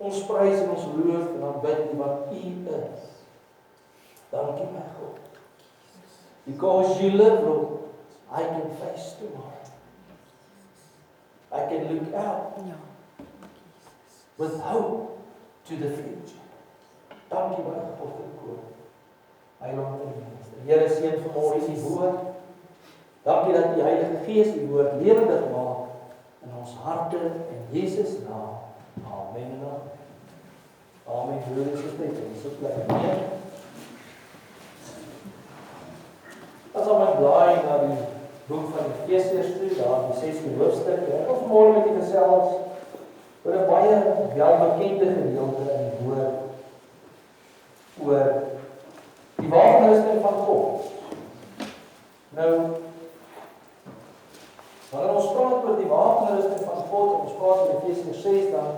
Ons prys en ons loof en aanbid U wat U is. Dankie my God. Because you live, Lord, I can face tomorrow. I can look out with hope to the future. Dankie my God vir koop. Heiland en Meester. Here seën vanmôre U woord. Dankie dat die Heilige Gees die woord lewendig maak in ons harte in Jesus naam. Amen. Amen. Broeders en susters, so bly mee. As ons blaai na die boek van Efesiërs toe, daar die 6de hoofstuk, ons vanmôre met die gesels oor 'n baie welbekende gedeelte in die woord oor die wapenrusting van God. Nou, wanneer ons praat oor die wapenrusting van God, ons praat oor Efesiërs 6, dan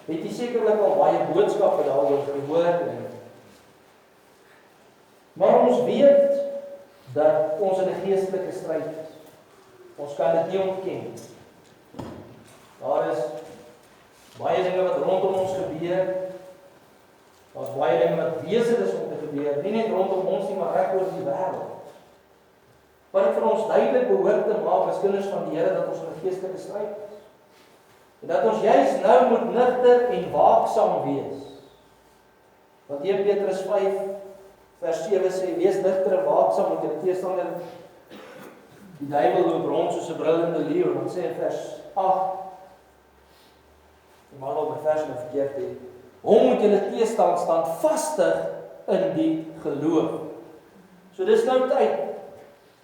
het jy sekerlik al baie boodskappe daaroor gehoor. Maar ons weet dat ons in 'n geestelike stryd is. Ons kan dit nie ontken. Daar is baie dinge wat rondom ons gebeur. Daar's baie dinge wat besig is om te gebeur, nie net rondom ons nie, maar reg oor die wêreld. Wat vir ons duidelik behoort te maak as kinders van die Here dat ons in 'n geestelike stryd is. En dat ons juis nou moet nigter en waaksaam wees. Want 1 Petrus 5 vers 7 sê, wees nigter en waaksaam want julle teestander die duiwel loop rond soos 'n brullende leeu. Dan sê in vers 8, jy mag al my vers nou verkeerd hê, hom moet julle teestaan standvastig in die geloof. So dis nou tyd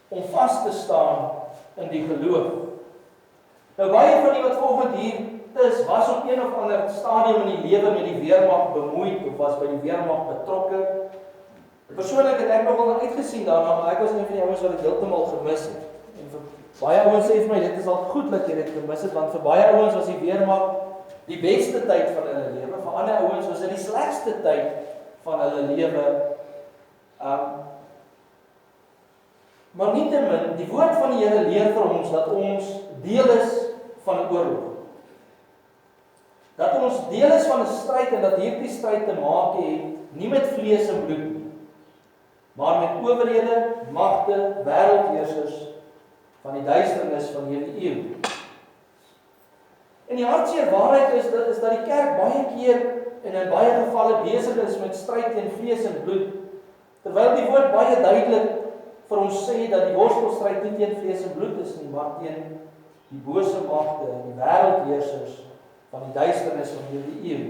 om vas te staan in die geloof. Nou baie van die wat volgende hier is, was op een of ander stadium in die lewe met die weermag bemoeid of was by die weermag betrokke. Persoonlik het ek nogal uitgesien daarna, maar ek was een van die ouens wat dit heeltemal gemis het. En vir baie ouens sê vir my, dit is al goed dat jy dit gemis het, want vir baie ouens was die weermag die beste tyd van hulle lewe, vir ander ouens was dit die slegste tyd van hulle lewe. Maar nietemin, die woord van die Here leer vir ons dat ons deel is van 'n oorlog. Dat ons deel is van 'n stryd en dat hierdie stryd te maak het nie met vlees en bloed nie, maar met owerhede, magte, wêreldheersers van die duisternis van hierdie eeu. En die hartseer waarheid is dat die kerk baie keer en in baie gevalle besig is met stryd teen vlees en bloed, terwyl die woord baie duidelik vir ons sê dat die worstelstryd nie teen vlees en bloed is nie, maar teen die bose magte en die wêreldheersers van die duisternis van hierdie eeu.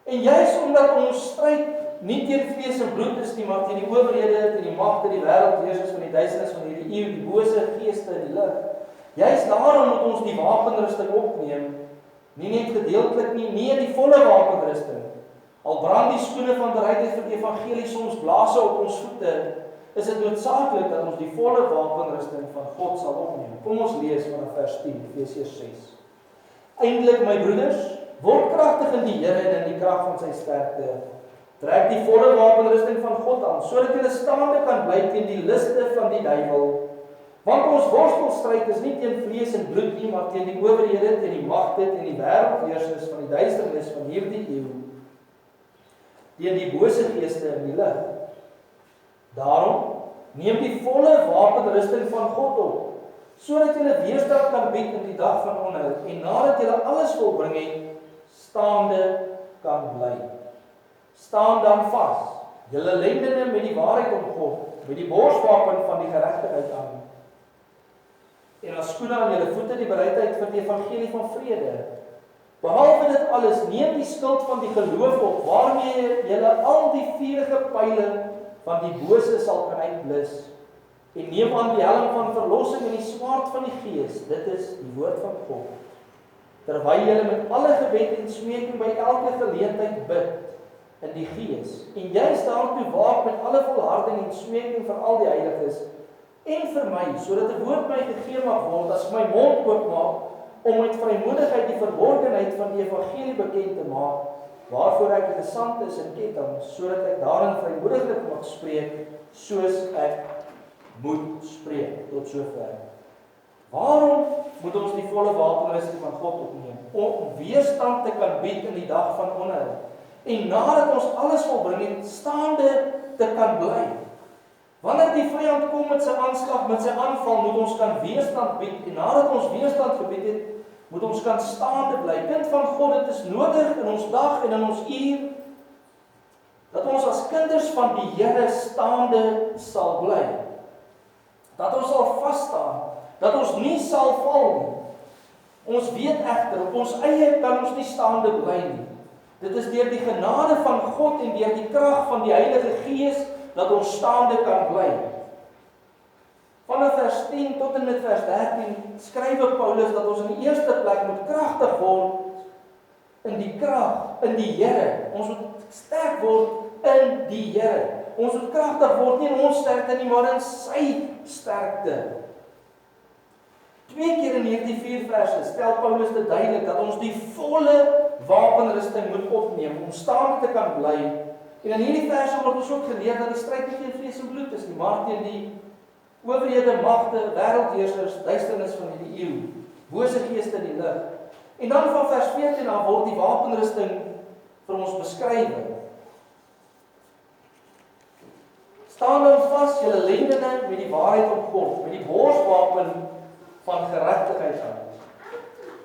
En juis omdat ons stryd nie teen vlees en bloed is nie, maar teen die owerhede, teen die magte, die wêreldheersers van die duisternis van hierdie eeu, die bose geeste in die lig. Juis daarom moet ons die wapenrusting opneem, nie net gedeeltelik nie in die volle wapenrusting. Al brand die skoene van bereidheid vir die evangelie soms blaas op ons voete, is dit noodsaaklik dat ons die volle wapenrusting van God sal opneem. Kom ons lees vanaf vers 10, Efesiërs 6. Eindelik, my broeders, word kragtig in die Here en in die krag van sy sterkte. Trek die volle wapenrusting van God aan, sodat julle staande kan bly teen die liste van die duiwel. Want ons worstelstryd is nie teen vlees en bloed nie, maar teen die owerhede, teen die magte, teen die wêreldheersers van die duisternis van hierdie eeu, teen die bose geeste in die lig. Daarom neem die volle wapenrusting van God op, sodat julle weerstand kan bied in die dag van onheil en nadat julle alles volbring het, staande kan bly. Staan dan vas, julle lendene met die waarheid om God, met die borswapen van die geregtigheid aan. En as skoene aan julle voete die bereidheid vir die evangelie van vrede. Behalwe dit alles, neem die skild van die geloof op, waarmee julle al die vuurige pyle van die bose sal kan uitblus. En neem aan die helm van verlossing en die swaard van die Gees, dit is die woord van God. Terwyl julle met alle gebed en smeking by elke geleentheid bid in die Gees, en juist daartoe waak met alle volharding en smeking vir al die heiliges, en vir my, sodat 'n woord my gegee mag word as my mond oopmaak, om met vrymoedigheid die verborgenheid van die evangelie bekend te maak, waarvoor ek gesand is in ketting, sodat ek daarin vrymoediglik mag spreek, soos ek moet spreek. Tot sover. Waarom moet ons die volle wapenrusting van God opneem? Om weerstand te kan bied in die dag van onheil. En nadat ons alles volbring het, staande te kan bly. Wanneer die vyand kom met sy aanslag, met sy aanval, moet ons kan weerstand bied. En nadat ons weerstand gebied het, moet ons kan staande bly. Kind van God, dit is nodig in ons dag en in ons uur, dat ons as kinders van die Here staande sal bly. Dat ons sal vas staan, dat ons nie sal val nie. Ons weet egter, op ons eie kan ons nie staande bly nie. Dit is deur die genade van God en deur die krag van die Heilige Gees dat ons staande kan bly. Vanaf vers 10 tot en met vers 13 skryf Paulus dat ons in die eerste plek moet kragtig word in die krag, in die Here. Ons moet sterk word in die Here. Ons moet kragtig word nie in ons sterkte nie, maar in sy sterkte. 2 keer in hierdie 4 verse stel Paulus dit duidelik dat ons die volle wapenrusting moet opneem om staande te kan bly. En in hierdie verse word ons ook geleer dat die stryd nie teen vlees en bloed is nie, maar teen die owerhede, magte, wêreldheersers, duisternis van hierdie eeu, bose geeste in die lig. En dan van vers 14 af word die wapenrusting vir ons beskryf. Staan dan vas, julle lendene, met die waarheid op God, met die borswapen van geregtigheid aan.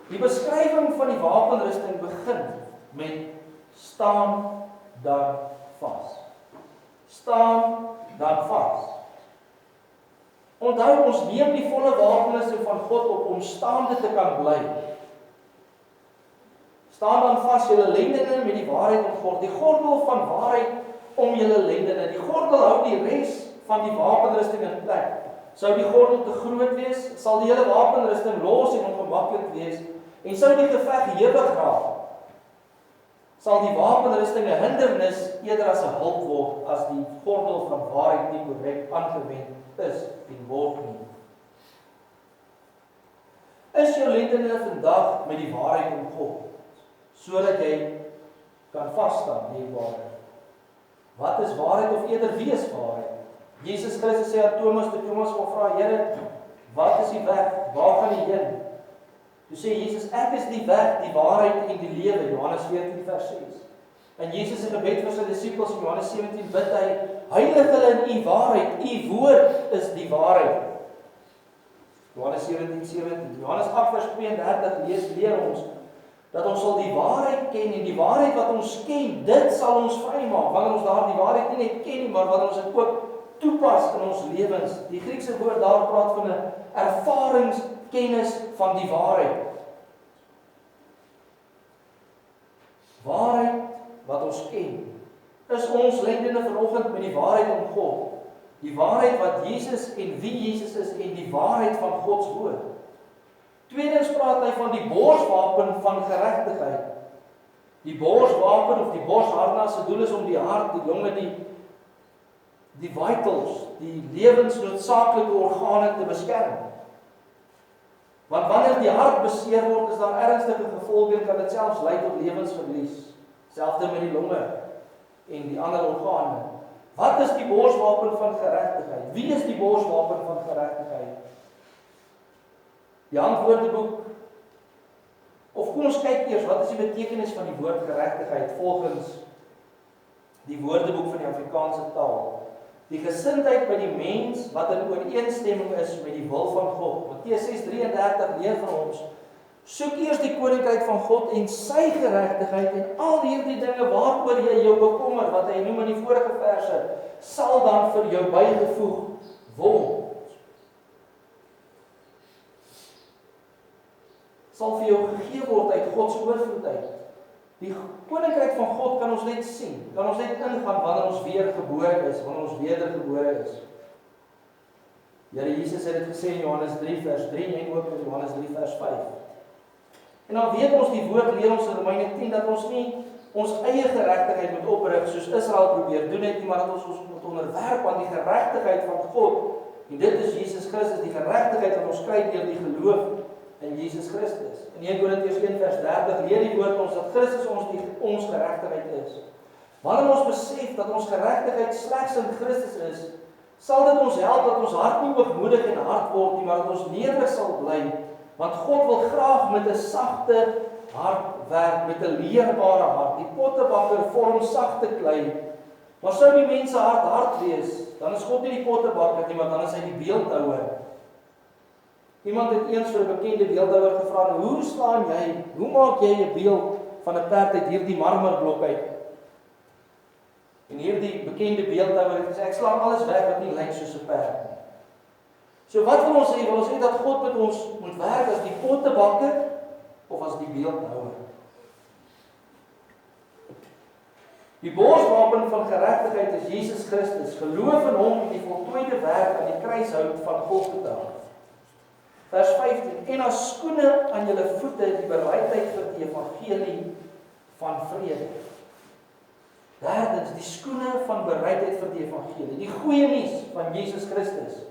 Die beskrywing van die wapenrusting begin met staan dan vas. Staan dan vas. Onthou, ons neem die volle wapenrusting van God op om staande te kan bly. Staan dan vas, julle lendene, met die waarheid op God, die gordel van waarheid om julle lendene. Die gordel hou die res van die wapenrusting in plek. Sou die gordel te groot wees, sal die hele wapenrusting los en ongemaklik wees, en sou die geveg hewig raak, sal die wapenrusting 'n hindernis eerder as 'n hulp word as die gordel van waarheid nie korrek aangewend is en word nie. Is jou lendene vandag met die waarheid om God, sodat jy kan vas staan in die waarheid? Wat is waarheid of eerder wie is waarheid? Jesus Christus sê aan Thomas, toe Thomas wil vra, Here, wat is die weg? Waar gaan jy heen? Toe sê Jesus, ek is die weg, die waarheid en die lewe, Johannes 14 vers 6. En Jesus se gebed vir sy disippels in Johannes 17 bid hy, heilig hulle in u waarheid, u woord is die waarheid. Johannes 17:17. Johannes 8 vers 32 leer ons dat ons sal die waarheid ken en die waarheid wat ons ken, dit sal ons vrymaak. Wanneer ons daardie waarheid nie net ken nie, maar wanneer ons dit ook toepas in ons lewens. Die Griekse woord daar praat van 'n ervaringskennis van die waarheid. Waarheid wat ons ken. Is ons lendene vanoggend met die waarheid om God. Die waarheid wat Jesus en wie Jesus is en die waarheid van God se woord. Tweedens praat hy van die borswapen van geregtigheid. Die borswapen of die borsharnas se doel is om die hart, die longe, die vitals, die lewensnoodsaaklike organe te beskerm. Want wanneer die hart beseer word, is daar ernstige gevolge en kan dit selfs lei tot lewensverlies. Selfs met die longe en die ander organe. Wat is die borswapen van geregtigheid? Wie is die borswapen van geregtigheid? Die Handwoordeboek. Of kom ons kyk eers, wat is die betekenis van die woord geregtigheid volgens die Woordeboek van die Afrikaanse taal? Die gesindheid by die mens wat in ooreenstemming is met die wil van God. Matteus 6:33 leer vir ons, soek eers die koninkryk van God en sy geregtigheid en al hierdie dinge waaroor jy jou bekommer, wat hy noem in die vorige verse, sal dan vir jou bygevoeg word. Sal vir jou gegee word uit God se oorvloed uit. Die koninkryk van God kan ons net sien, kan ons net ingaan wanneer ons weer gebore is, wanneer ons wedergebore is. Here Jesus het dit gesê in Johannes 3 vers 3 en ook in Johannes 3 vers 5. En dan weet ons die woord leer ons in Romeine 10 dat ons nie ons eie geregtigheid moet oprig soos Israel probeer doen het nie, maar dat ons moet onderwerp aan die geregtigheid van God. En dit is Jesus Christus, die geregtigheid wat ons kry deur die geloof in Jesus Christus. In 1 Korintiërs 1 vers 30 leer die woord ons dat Christus ons geregtigheid is. Wanneer ons besef dat ons geregtigheid slegs in Christus is, Sal dit ons help dat ons hart nie oogmoedig en hard word nie, maar dat ons nederig sal bly, want God wil graag met 'n sagte hart werk, met 'n leerbare hart. Die pottebakker vorm sagte klei, maar sou die mense hard wees, dan is God nie die pottebakker nie, maar dan is hy die beeldhouer. Iemand het eens vir 'n bekende beeldhouer gevra, hoe maak jy 'n beeld van 'n perd uit hierdie marmerblok uit? En hierdie bekende beeldhouer het gesê, ek slaan alles weg wat nie lyk soos 'n perd nie. So wat wil ons sê? Wil ons sê dat God met ons moet werk as die pottebakker of as die beeldhouer? Die borswapen van geregtigheid is Jesus Christus, geloof in hom en die voltooide werk aan die kruishout van Golgotha. Vers 15, en as skoene aan julle voete die bereidheid vir die evangelie van vrede. Derdens, die skoene van bereidheid vir die evangelie, die goeie nuus van Jesus Christus.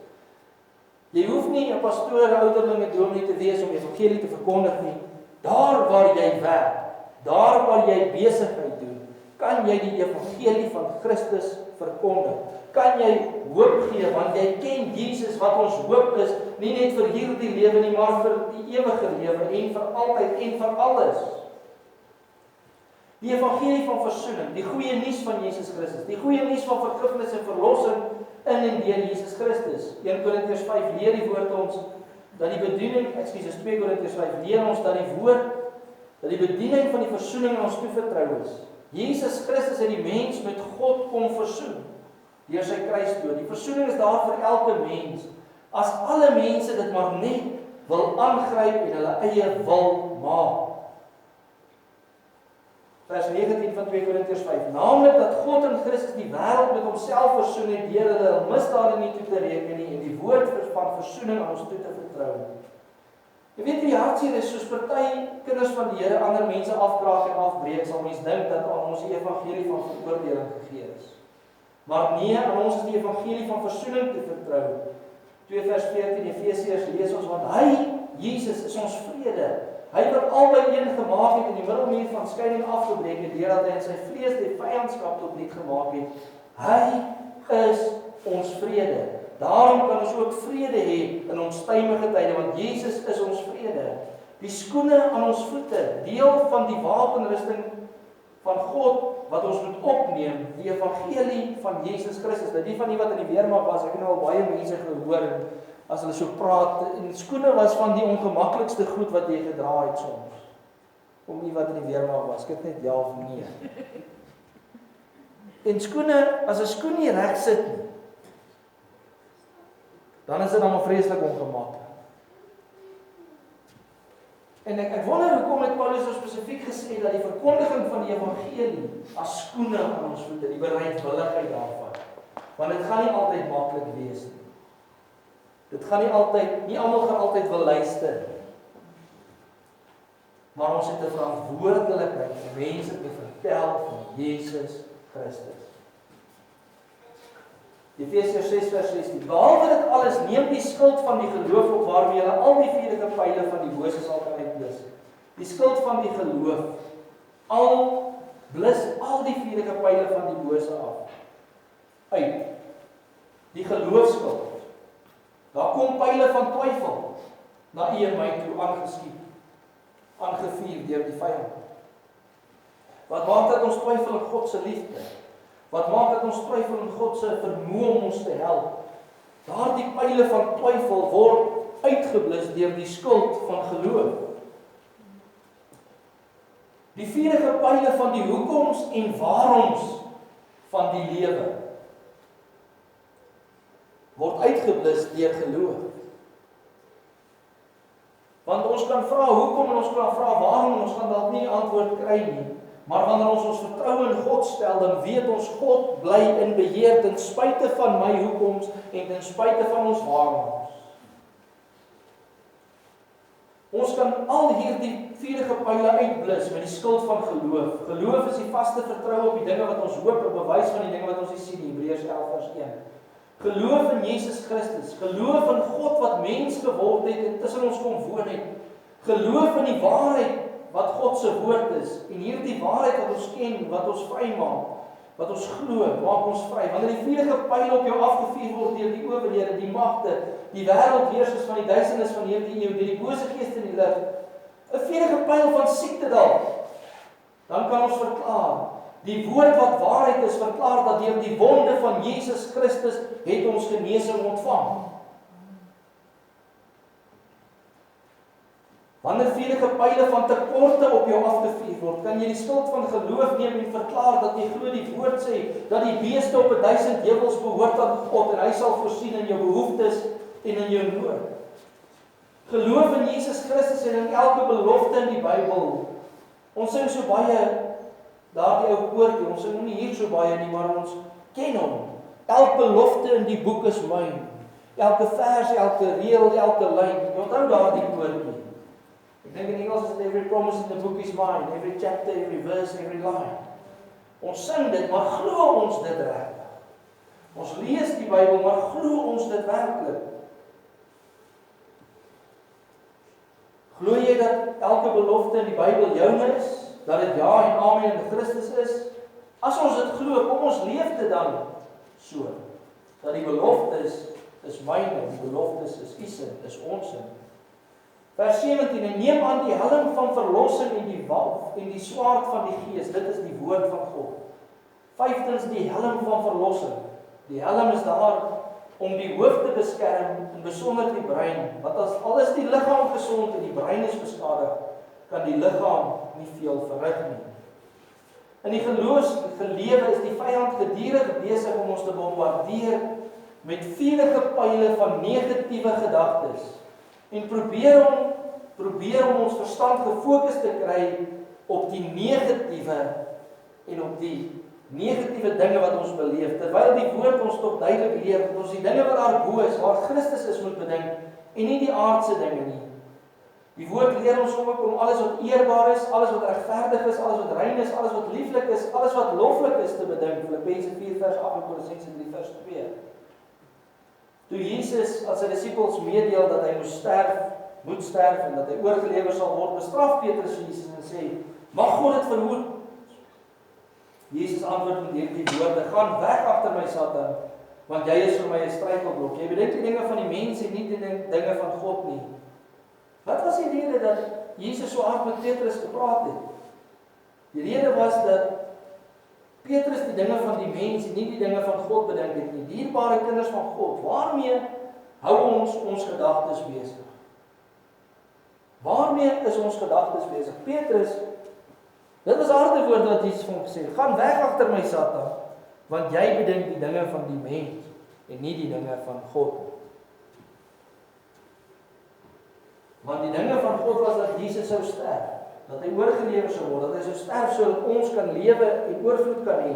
Jy hoef nie 'n pastoor, 'n ouderling, 'n dominee te wees om die evangelie te verkondig nie. Daar waar jy werk, daar waar jy besigheid doen, kan jy die evangelie van Christus verkondig. Kan jy hoop gee, want jy ken Jesus wat ons hoop is, nie net vir hierdie lewe nie, maar vir die ewige lewe en vir altyd en vir alles. Die evangelie van versoening, die goeie nuus van Jesus Christus, die goeie nuus van vergifnis en verlossing in en deur Jesus Christus. 1 Korintiërs 5 leer die woord ons dat die bediening, 2 Korintiërs 5 leer ons dat die bediening van die versoening aan ons toevertrou is. Jesus Christus het die mens met God kom versoen deur sy kruisdood. Die versoening is daar vir elke mens. As alle mense dit maar net wil aangryp en hulle eie wil maak. Vers 19 van 2 Korintiërs 5. Naamlik dat God in Christus die wêreld met homself versoen het deur hulle misdade nie toe te reken nie en die woord van versoening aan ons toe te vertrou. Jy weet die hartseer is soos party kinders van die Here ander mense afkraak en afbreek, sal mens dink dat aan ons die evangelie van veroordeling gegee is. Maar nee, aan ons is die evangelie van versoening te vertrou. 2 vers 14 Efesiërs lees ons, want hy, Jesus, is ons vrede. Hy wat albei een gemaak het en die middelmuur van skeiding afgebreek het, deurdat hy in sy vlees die vyandskap tot niet gemaak het. Hy is ons vrede. Daarom kan ons ook vrede hê in onstuimige tye, want Jesus is ons vrede. Die skoene aan ons voete, deel van die wapenrusting van God wat ons moet opneem, die evangelie van Jesus Christus. Nou die van die wat in die weermag was, ek het nou al baie mense gehoor as hulle so praat, en skoene was van die ongemaklikste goed wat jy gedra het soms. Om die wat in die weermag was, ek het net ja of nee. En skoene, as 'n skoen nie reg sit nie, dan is dit dan maar vreeslik ongemaklik. En ek wonder hoekom het Paulus so spesifiek gesê dat die verkondiging van die evangelie as skoene aan ons voete, die bereidwilligheid daarvan. Want dit gaan nie altyd maklik wees nie. Dit gaan nie almal gaan altyd wil luister. Maar ons het 'n verantwoordelikheid om mense te vertel van Jesus Christus. Efesiërs 6 vers 16. Behalwe dit alles, neem die skild van die geloof op waarmee julle al die vuurige pyle van die bose sal kan uitblus. Die skild van die geloof. Blus al die vuurige pyle van die bose af. Uit. Die geloofskild. Daar kom pyle van twyfel na u en my toe aangeskiet. Aangevuur deur die vyand. Wat maak dat ons twyfel in God se liefde? Wat maak dat ons twyfel in God se vermoë om ons te help? Daardie pyle van twyfel word uitgeblus deur die skild van geloof. Die vuurige pyle van die hoekoms en waaroms van die lewe word uitgeblus deur geloof. Want ons kan vra hoekom en ons kan vra waarom en ons kan dalk nie antwoord kry nie. Maar wanneer ons vertroue in God stel, dan weet ons God bly in beheer ten spyte van my hoekoms en ten spyte van ons waaroms. Ons kan al hierdie vuurige pyle uitblus met die skild van geloof. Geloof is die vaste vertroue op die dinge wat ons hoop, 'n bewys van die dinge wat ons nie sien nie. Hebreërs 11 vers 1. Geloof in Jesus Christus, geloof in God wat mens geword het en tussen ons kom woon het. Geloof in die waarheid wat God se woord is en hierdie waarheid wat ons ken, wat ons vrymaak. wat ons glo, maak ons vry. Wanneer die vuurige pyle op jou afgevuur word deur die owerhede, die magte, die wêreldheersers van die duisendes van hierdie eeu, deur die bose geeste in die lig, 'n vuurige pyl van siekte dalk, dan kan ons verklaar, die woord wat waarheid is, verklaar dat deur die wonde van Jesus Christus het ons genesing ontvang. Wanneer vuurige pyle van tekorte op jou afgevuur word, kan jy die skuld van geloof neem en verklaar dat jy glo die woord sê, dat die beeste op 1000 heuwels behoort aan God en hy sal voorsien in jou behoeftes en in jou nood. Geloof in Jesus Christus en in elke belofte in die Bybel. Ons sing so baie daardie ou koortjie, ons sing nie hier so baie nie, maar ons ken hom. Elke belofte in die boek is myne. Elke vers, elke reël, elke lyn. Onthou daardie koortjie. Ek dink in Engels is every promise in the book is mine, every chapter, every verse, every line. Ons sing dit, maar glo ons dit regtig? Ons lees die Bybel, maar glo ons dit werklik? Glo jy dat elke belofte in die Bybel joune is? Dat dit ja en amen in Christus is? As ons dit glo, kom ons leef dit dan so. Dat die beloftes is myne, die beloftes is u sin, is ons sin. Vers 17, en neem aan die helm van verlossing en die walf en die swaard van die gees, dit is die woord van God. Vyftens, die helm van verlossing. Die helm is daar om die hoof te beskerm, en besonder die brein, want as al is die liggaam gesond en die brein is beskadig, kan die liggaam nie veel verrig nie. In die geloofsgelewe is die vyand gedurig besig om ons te bombardeer met vuurige pyle van negatiewe gedagtes en probeer om ons verstand gefokus te kry op die negatiewe en op die negatiewe dinge wat ons beleef, terwyl die woord ons tog duidelik leer dat ons die dinge wat daarbo is, waar Christus is, moet bedink en nie die aardse dinge nie. Die woord leer ons ook om alles wat eerbaar is, alles wat regverdig is, alles wat rein is, alles wat lieflik is, alles wat loflik is te bedink. Filippense 4 vers 8 en Kolossense 3 vers 2. Toe Jesus aan sy disippels meedeel dat hy moet sterf en dat hy oorgelewer sal word, bestraf Petrus Jesus en sê, mag God dit verhoed. Jesus antwoord met hierdie woorde, gaan weg agter my Satan, want jy is vir my 'n struikelblok. Jy bedink die dinge van die mens en nie die dinge van God nie. Wat was die rede dat Jesus so hard met Petrus gepraat het? Die rede was dat Petrus die dinge van die mens en nie die dinge van God bedink het nie. Dierbare kinders van God, waarmee hou ons gedagtes besig? Waarmee is ons gedagtes besig? Petrus, dit was harde woorde wat Jesus vir hom gesê het. Gaan weg agter my Satan, want jy bedink die dinge van die mens en nie die dinge van God nie. Want die dinge van God was dat Jesus sou sterf, dat hy oorgelewer sou word, dat hy sou sterf sodat ons kan lewe en oorvloed kan hê.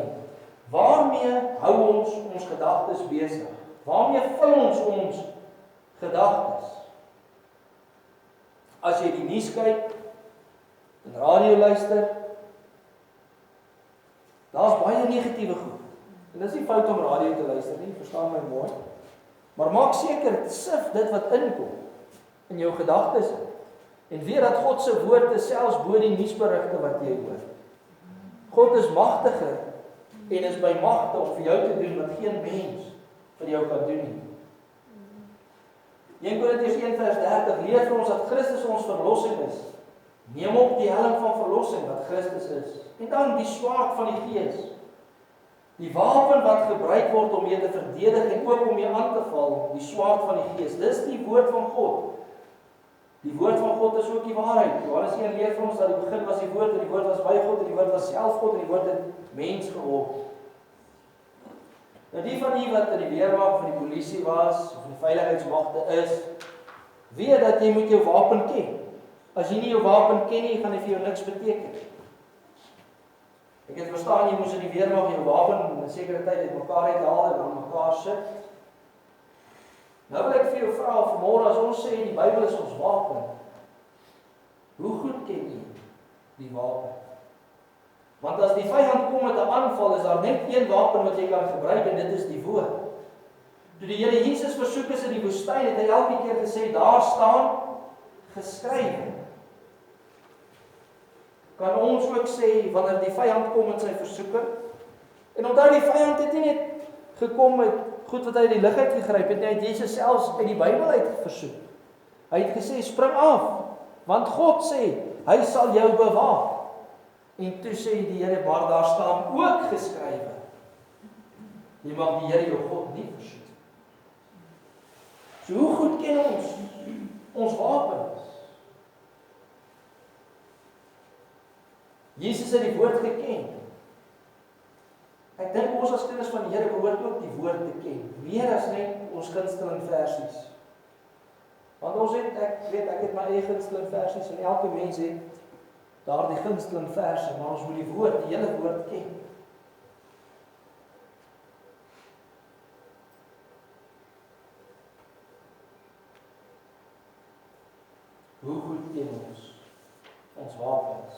Waarmee hou ons gedagtes besig? Waarmee vul ons gedagtes? As jy die nuus kyk, en radio luister, daar's baie negatiewe goed. En dis nie fout om radio te luister nie, verstaan my mooi. Maar maak seker, sif dit wat inkom in jou gedagtes en weet dat God se woord is selfs bo die nuusberigte wat jy hoor. God is magtiger en is by magte om vir jou te doen wat geen mens vir jou kan doen nie. 1 Korintiërs 1 vers 30 leer vir ons dat Christus ons verlossing is. Neem op die helm van verlossing wat Christus is. En dan die swaard van die gees. Die wapen wat gebruik word om jou te verdedig en ook om jou aan te val, die swaard van die gees. Dis die woord van God. Die woord van God is ook die waarheid. Johannes 1 leer vir ons dat die begin was die woord en die woord was by God en die woord was self God en die woord het mens geword. Nou die van u wat in die weermag van die polisie was of in die veiligheidsmagte is, weet dat jy moet jou wapen ken. As jy nie jou wapen ken nie, gaan dit vir jou niks beteken. Ek het verstaan jy moes in die weermag jou wapen in 'n sekere tyd uitmekaar uithaal en aan mekaar sit. Nou wil ek vir jou vra vanmôre as ons sê die Bybel is ons wapen. Hoe goed ken jy die wapen? Want as die vyand kom met 'n aanval, is daar net een wapen wat jy kan gebruik en dit is die woord. Toe die Here Jesus versoek is in die woestyn, het hy elke keer gesê daar staan geskrywe. Kan ons ook sê wanneer die vyand kom met sy versoeking En onthou die vyand het nie net gekom met goed wat hy uit die lug uit gegryp het, hy het Jesus selfs uit die Bybel uit versoek. Hy het gesê, spring af, want God sê, hy sal jou bewaar. En toe sê die Here, maar daar staan ook geskrywe, jy mag die Here jou God nie versoek. So hoe goed ken ons wapens? Jesus het die woord geken. Ek dink ons as kinders van die Here behoort ook die woord te ken, meer as net ons gunsteling versies. Want ons het, ek het my eie gunsteling versies, en elke mens het daardie gunsteling verse, maar ons moet die woord, die hele woord ken. Hoe goed ken ons wapens?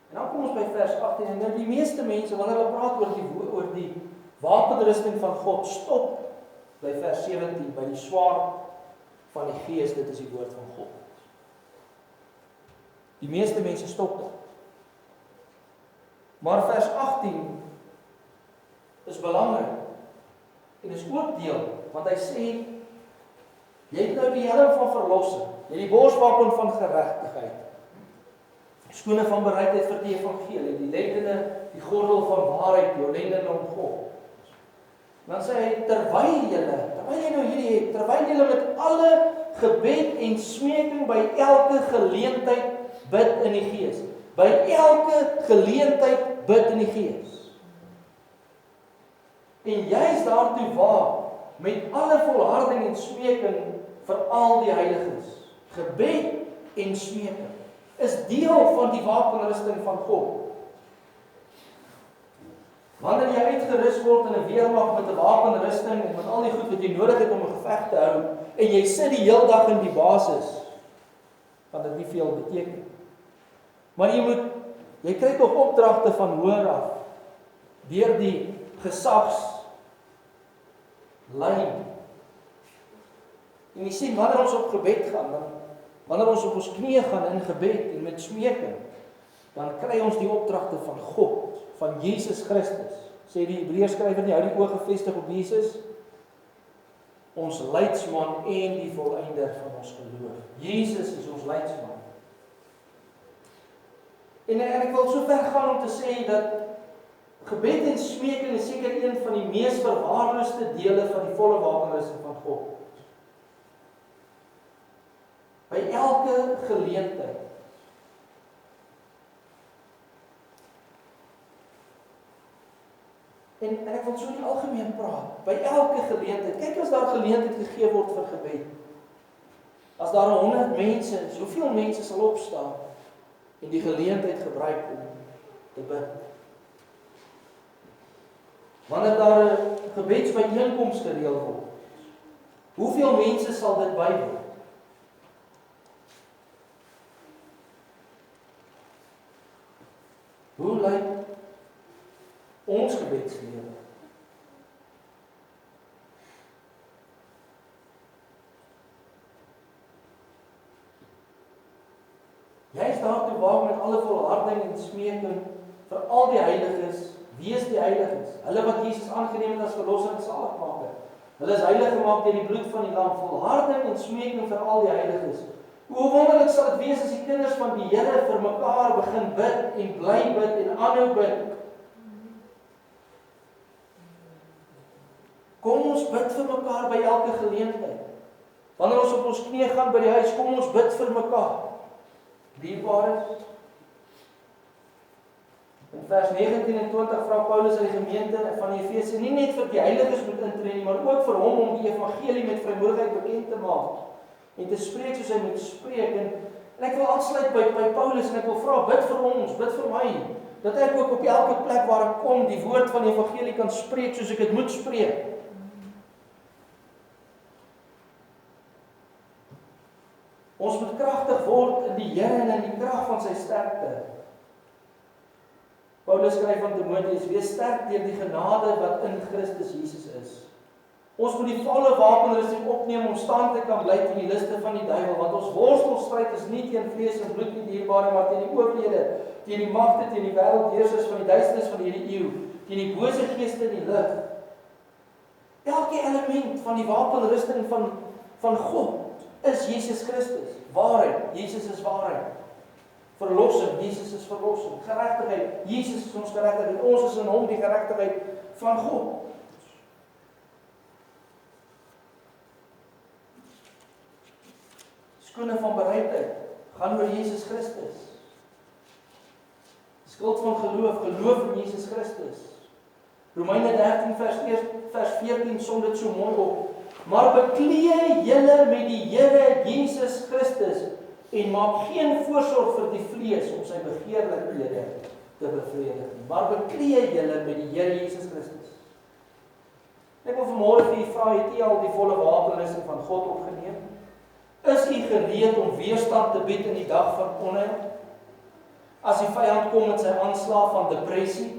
En dan kom ons by vers 18, en nou die meeste mense, wanneer hulle praat oor die wapenrusting van God, stop by vers 17, by die swaard van die Gees, dit is die woord van God. Die meeste mense stop daar. Maar vers 18 is belangrik, en is ook deel, want hy sê, jy het nou die helm van verlossing, jy het die borswapen van geregtigheid, skoene van bereidheid vir die evangelie, die lendene, die gordel van waarheid, jou lendene om God. En dan sê hy, terwyl jy nou hierdie het, terwyl jy met alle gebed en smeking by elke geleentheid bid in die Gees. By elke geleentheid bid in die Gees. En jy is daartoe waak, met alle volharding en smeking vir al die heiliges. Gebed en smeking is deel van die wapenrusting van God. Wanneer jy uitgerus word in 'n weermag met 'n wapenrusting en met al die goed wat jy nodig het om 'n geveg te hou, en jy sit die hele dag in die basis, kan dit nie veel beteken. Maar jy kry tog opdragte van hoër af, deur die gesagslyn. En jy sien, wanneer ons op gebed gaan, wanneer ons op ons knieë gaan in gebed en met smeking, dan kry ons die opdragte van God, van Jesus Christus. Sê die Hebreërs skrywer nie, hou die oë gefestig op Jesus, ons leidsman en die volëinder van ons geloof. Jesus is ons leidsman. En ek wil so ver gaan om te sê dat gebed en smeking is seker een van die mees verwaarloosde dele van die volle wapenrusting van God. By elke geleentheid. En ek wil so in die algemeen praat. By elke geleentheid. Kyk, as daar geleentheid gegee word vir gebed. As daar 100 mense is, hoeveel mense sal opstaan en die geleentheid gebruik om te bid? Wanneer daar 'n gebedsbyeenkoms gereël word, hoeveel mense sal dit bywoon? Hoe lyk ons gebedslewe? Jy is daar te waak met alle volharding en smeking vir al die heiliges. Wie is die heiliges? Hulle wat Jesus aangeneem het as verlosser en saligmaker. Hulle is heilig gemaak deur die bloed van die lam. Volharding en smeking vir al die heiliges. Hoe wonderlik sal dit wees as die kinders van die Here vir mekaar begin bid en bly bid en aanhou bid. Kom ons bid vir mekaar by elke geleentheid. Wanneer ons op ons knieë gaan by die huis, kom ons bid vir mekaar. Dierbares. In vers 19 en 20 vra Paulus aan die gemeente van die Efese nie net vir die heiliges moet intree nie, maar ook vir hom om die evangelie met vrymoedigheid bekend te maak en te spreek soos hy moet spreek. En ek wil aansluit by Paulus en ek wil vra, bid vir ons, bid vir my, dat ek ook op elke plek waar ek kom die woord van die evangelie kan spreek soos ek dit moet spreek. Ons moet kragtig word in die Here en in die krag van sy sterkte. Paulus skryf aan Timoteus, wees sterk deur die genade wat in Christus Jesus is. Ons moet die volle wapenrusting opneem om stand te kan bly teen die liste van die duiwel, want ons worstelstryd is nie teen vlees en bloed nie, dierbare, maar teen die owerhede, teen die magte, teen die wêreldheersers van die duisternis van hierdie eeu, teen die bose geeste in die lig. Elke element van die wapenrusting van God is Jesus Christus. Waarheid, Jesus is waarheid. Verlossing, Jesus is verlossing. Geregtigheid, Jesus is ons geregtigheid. Ons is in hom die geregtigheid van God. Skoene van bereidheid gaan oor Jesus Christus. Skuld van geloof in Jesus Christus. Romeine 13 vers 14 som dit so mooi op. Maar beklee julle met die Here Jesus Christus en maak geen voorsorg vir die vlees om sy begeerlikhede te bevredig nie. Maar beklee julle met die Here Jesus Christus. Ek wil vanmôre vir u vra, het u al die volle wapenrusting van God opgeneem? Is u gereed om weerstand te bied in die dag van onheil? As die vyand kom met sy aanslag van depressie,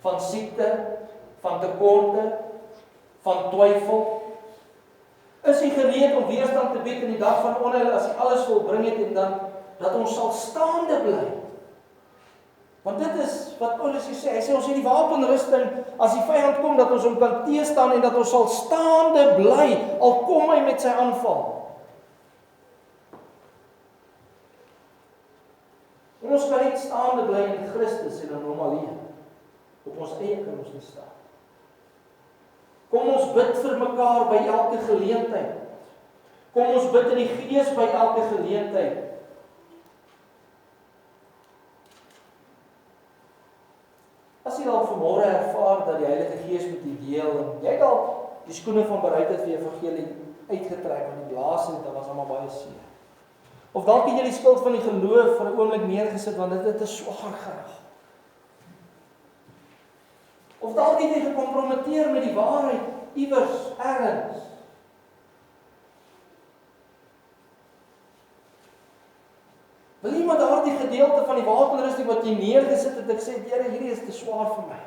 van siekte, van tekorte, van twyfel. Is u gereed om weerstand te bied in die dag van onheil as hy alles volbring het en dan dat ons sal staande bly? Want dit is wat Paulus sê. Hy sê ons het die wapenrusting as die vyand kom dat ons hom kan teëstaan en dat ons sal staande bly al kom hy met sy aanval. Ons kan nie staande bly in Christus en in hom alleen. Op ons eie kan ons nie staan. Kom ons bid vir mekaar by elke geleentheid. Kom ons bid in die Gees by elke geleentheid. As jy dalk vanmôre ervaar dat die Heilige Gees met u deel en jy dalk die skoene van bereidheid vir die evangelie uitgetrek want die blaas het, dit was almal baie seer. Of dalk het jy die skuld van die geloof vir 'n oomblik neergesit want dit is swaar geraak. Of dalk het jy gekompromiteer met die waarheid iewers ergens. Wil jy maar daardie gedeelte van die wapenrusting wat jy neergesit het, ek sê, Here, hierdie is te swaar vir my.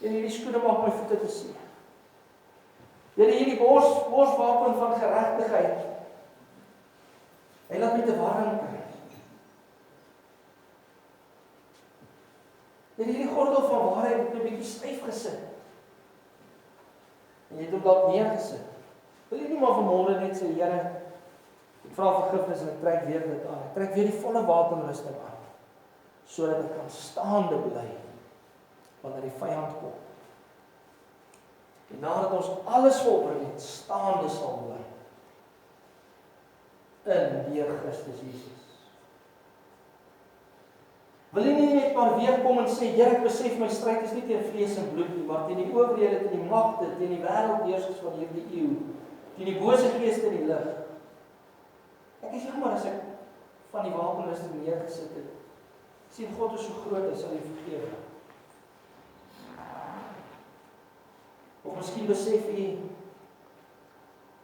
En hierdie skoene maak my voete te seer. Here, hierdie borswapen van geregtigheid. Hy laat my te warm kry. Here, hierdie gordel van waarheid het 'n bietjie styf gesit. En jy het hom dalk neergesit. Wil jy nie maar vanmôre net sê, Here, ek vra vergifnis en ek trek weer dit aan. Ek trek weer die volle wapenrusting aan, sodat ek kan staande bly wanneer die vyand kom. En nadat ons alles volbring het, staande sal bly in deur Christus Jesus. Wil jy nie net maar weer kom en sê, Here, ek besef my stryd is nie teen vlees en bloed nie, maar teen die owerhede, teen die magte, teen die wêreldheersers van hierdie eeu, teen die bose geeste in die lig. Ek is jammer as ek van die wapenrusting neergesit het. Sien, God is so groot, hy sal jy vergewe. Of miskien besef jy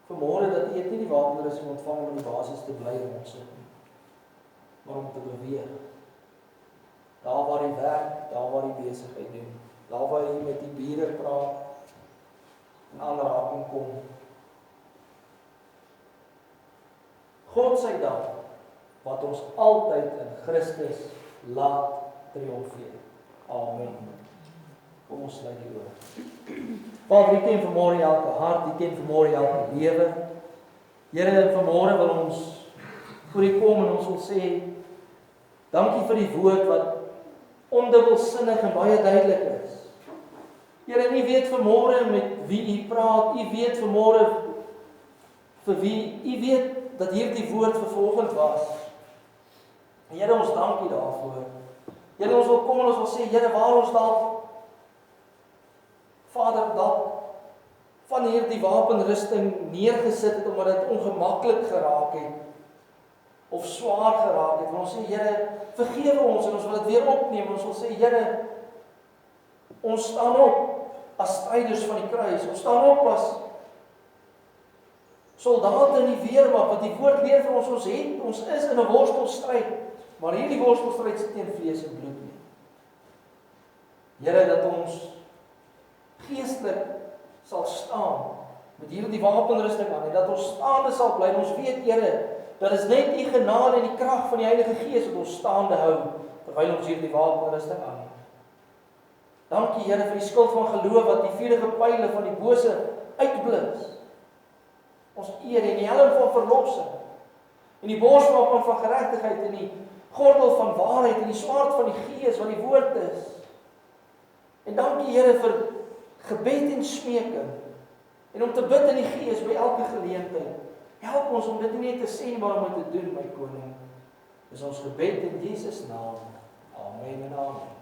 vanmôre dat jy nie die wapenrusting ontvang om in die basis te bly in ons nie, maar om te beweeg. Daar waar jy werk, daar waar jy besigheid doen, daar waar jy met die bure praat, en aanraking kom. God sy dank, wat ons altyd in Christus laat triomfeer. Amen. Kom ons sluit die oë. Vader, U ken vanmôre elke hart, U ken vanmôre elke lewe. Here, vanmôre wil ons voor U kom en ons wil sê, dankie vir die woord wat ondubbelsinnig en baie duidelik is. Here, U weet vanmôre met wie U praat, U weet vanmôre vir wie, U weet dat hierdie woord vir vanoggend was. En Here, ons dank U daarvoor. Here, ons wil kom en ons wil sê, Here, waar ons dalk Vader, dalk van hierdie wapenrusting neergesit het omdat dit ongemaklik geraak het of swaar geraak het. En ons sê, Here, vergewe ons en ons wil dit weer opneem. Ons wil sê, Here, ons staan op as stryders van die kruis. Ons staan op as soldate in die weermag, wat die woord leer vir ons het. Ons is in 'n worstelstryd, maar hierdie worstelstryd is teen vlees en bloed nie. Here, dat ons geestelik sal staan met hierdie wapenrusting aan en dat ons staande sal bly. Ons weet, Here, dat is net U genade en die krag van die Heilige Gees wat ons staande hou terwyl ons hierdie wapenrusting aan het. Dankie, Here, vir die skild van geloof wat die vuurige pyle van die bose uitblus. Ons eer en die helm van verlossing en die borswapen van geregtigheid en die gordel van waarheid en die swaard van die Gees wat die woord is. En dankie, Here, vir gebed en smeking en om te bid in die Gees by elke geleentheid. Help ons om dit nie net te sê maar om dit te doen, my koning. Dis ons gebed in Jesus naam. Amen en amen.